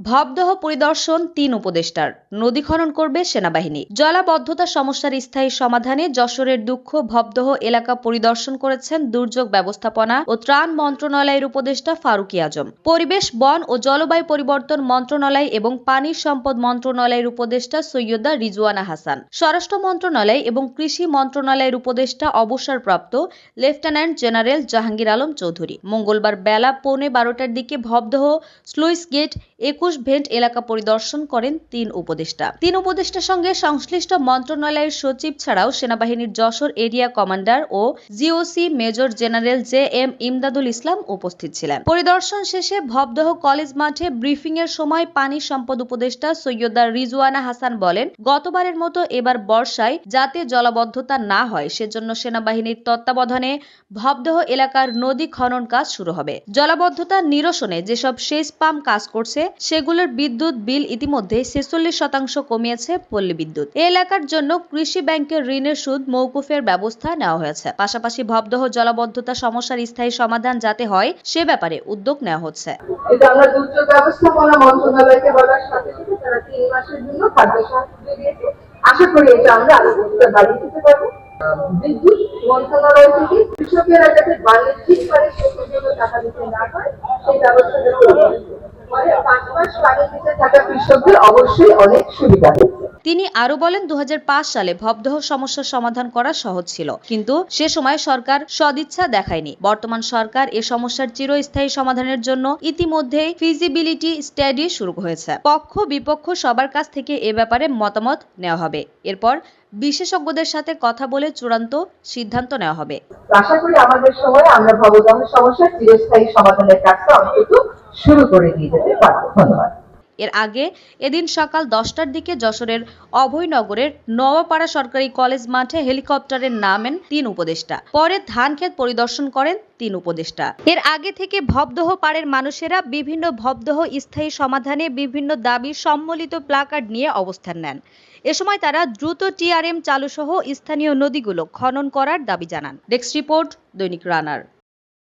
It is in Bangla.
ভবদহ পরিদর্শন ৩ উপদেষ্টার। নদী খনন করবে সেনাবাহিনী। জলাবদ্ধতা সমস্যার স্থায়ী সমাধানে যশোরের দুঃখ ভবদহ এলাকা পরিদর্শন করেছেন দুর্যোগ ব্যবস্থাপনা ও ত্রাণ মন্ত্রণালয়ের উপদেষ্টা ফারুকী আজম। পরিবেশ, বন ও জলবায়ু পরিবর্তন মন্ত্রণালয় এবং পানি সম্পদ মন্ত্রণালয়ের উপদেষ্টা সৈয়দা রিজওয়ানা হাসান, স্বরাষ্ট্র মন্ত্রণালয় এবং কৃষি মন্ত্রণালয়ের উপদেষ্টা অবসরপ্রাপ্ত লেফটেন্যান্ট জেনারেল জাহাঙ্গীর আলম চৌধুরী মঙ্গলবার বেলা 11:15টার দিকে ভবদহ স্লুইস গেট 21 ভেন্ট এলাকা পরিদর্শন করেন ৩ উপদেষ্টা। ৩ উপদেষ্টার সঙ্গে সংশ্লিষ্ট মন্ত্রণালয়ের সচিব ছাড়াও সেনাবাহিনীর যশোর এরিয়া কমান্ডার ও GOC major general JM Imdadul Islam উপস্থিত ছিলেন। পরিদর্শন শেষে ভবদহ কলেজ মাঠে ব্রিফিং এর সময় পানি সম্পদ উপদেষ্টা সৈয়দা রিজওয়ানা হাসান বলেন, গতবারের মতো এবার বর্ষায় যাতে জলাবদ্ধতা না হয় সেজন্য সেনাবাহিনীর তত্ত্বাবধানে ভবদহ এলাকার নদী খনন কাজ শুরু হবে। জলাবদ্ধতা নিরসনে যেসব সেচ পাম্প কাজ করছে সেগুলোর বিদ্যুৎ বিল ইতিমধ্যে 46% কমিয়েছে পল্লী বিদ্যুৎ। এই এলাকার জন্য কৃষি ব্যাংকের ঋণের সুদ মওকুফের ব্যবস্থা নেওয়া হয়েছে। পাশাপাশি ভবদহ জলাবদ্ধতা সমস্যার স্থায়ী সমাধান যাতে হয় সে ব্যাপারে উদ্যোগ নেওয়া হচ্ছে। এটা আমরা দুর্যোগ ব্যবস্থাপনা মন্ত্রণালয়কে বলার সাথে সাথে তারা 3 মাসের জন্য খাদ্য সাহায্য দিয়েছে। আশা করি এটা আমরা আরো বাড়িয়ে দিতে পারবো। বিদ্যুৎ মন্ত্রণালয় থেকে কৃষকেরা যাতে বাণিজ্যিকভাবে সেচের জন্য টাকা দিতে না হয় সেই ব্যবস্থাটা করবো। 5 মাস পানি নিতে থাকা কৃষকদের অবশ্যই অনেক সুবিধা হয়েছে। তিনি আরো বলেন, 2005 সালে ভবদহ সমস্যার সমাধান করা সহজ ছিল, কিন্তু সে সময় সরকার সদিচ্ছা দেখায়নি। বর্তমান সরকার এ সমস্যার চিরস্থায়ী সমাধানের জন্য ইতিমধ্যে ফিজিবিলিটি স্টাডি শুরু হয়েছে। পক্ষ বিপক্ষ সবার কাছ থেকে এ ব্যাপারে মতামত নেওয়া হবে। এরপর বিশেষজ্ঞদের সাথে কথা বলে চূড়ান্ত সিদ্ধান্ত নেওয়া হবে। আশা করি আমাদের সময় আমরা ভবদহ সমস্যার চিরস্থায়ী সমাধানের কাজটা অন্তত শুরু করে দিয়ে যেতে পারবো। ধন্যবাদ। এর আগে এদিন সকাল 10টার দিকে যশোরের অভয়নগরের নওয়াপাড়া সরকারি কলেজ মাঠে হেলিকপ্টারে নামেন 3 উপদেষ্টা। পরে ধানক্ষেত পরিদর্শন করেন 3 উপদেষ্টা। এর আগে থেকে ভবদহ পাড়ের মানুষেরা বিভিন্ন ভবদহ স্থায়ী সমাধানে বিভিন্ন দাবি সম্মিলিত প্লাকার্ড নিয়ে অবস্থান নেন। এ সময় তারা দ্রুত TRM চালু সহ স্থানীয় নদীগুলো খনন করার দাবি জানান। ডেস্ক রিপোর্ট, দৈনিক রানার।